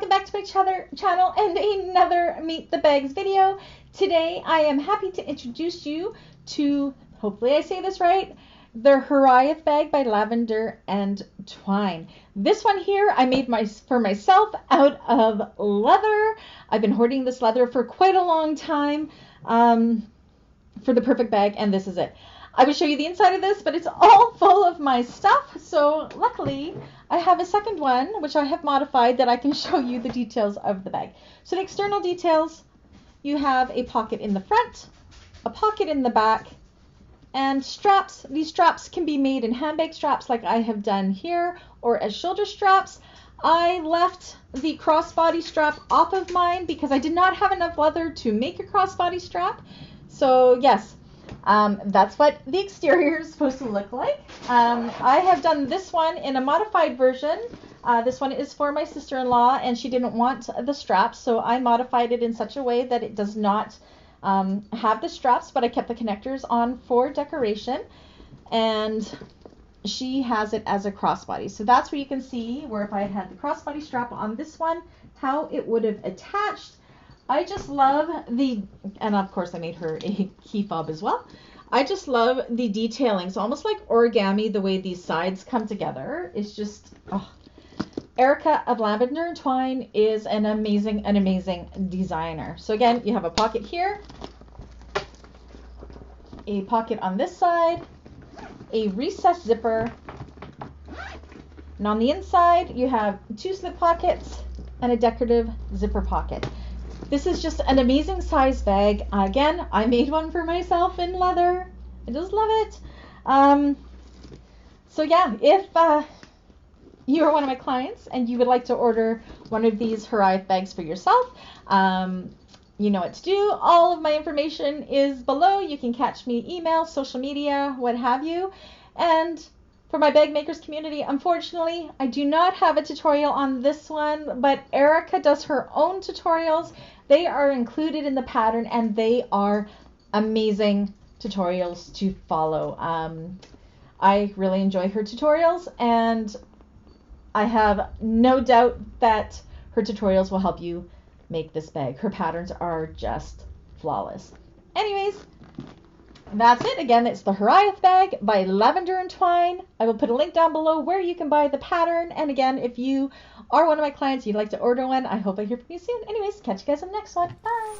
welcome back to my channel and another Meet the Bags video. Today I am happy to introduce you to, hopefully I say this right, the Hiraeth Bag by Lavender and Twine. This one here I made for myself out of leather. I've been hoarding this leather for quite a long time for the perfect bag, and this is it. I will show you the inside of this, but it's all full of my stuff. So luckily, I have a second one, which I have modified, that I can show you the details of the bag. So the external details, you have a pocket in the front, a pocket in the back, and straps. These straps can be made in handbag straps like I have done here, or as shoulder straps. I left the crossbody strap off of mine because I did not have enough leather to make a crossbody strap. So yes. That's what the exterior is supposed to look like. I have done this one in a modified version. This one is for my sister-in-law, and she didn't want the straps, so I modified it in such a way that it does not have the straps, but I kept the connectors on for decoration, and she has it as a crossbody. So that's where you can see where if I had the crossbody strap on this one, how it would have attached. I just love and of course I made her a key fob as well. I just love the detailing. It's almost like origami, the way these sides come together. It's just, oh. Erica of Lavender and Twine is an amazing designer. So again, you have a pocket here, a pocket on this side, a recessed zipper, and on the inside you have 2 slip pockets and a decorative zipper pocket. This is just an amazing size bag. Again, I made one for myself in leather. I just love it. So yeah, if you are one of my clients and you would like to order one of these Hiraeth bags for yourself, you know what to do. All of my information is below. You can catch me email, social media, what have you. And for my bag makers community, unfortunately, I do not have a tutorial on this one, but Erica does her own tutorials. They are included in the pattern, and they are amazing tutorials to follow. I really enjoy her tutorials, and I have no doubt that her tutorials will help you make this bag. Her patterns are just flawless. Anyways, that's it. Again, it's the Hiraeth Bag by Lavender and Twine. I will put a link down below where you can buy the pattern. And again, if you are one of my clients, you'd like to order one, I hope I hear from you soon. Anyways, catch you guys in the next one. Bye.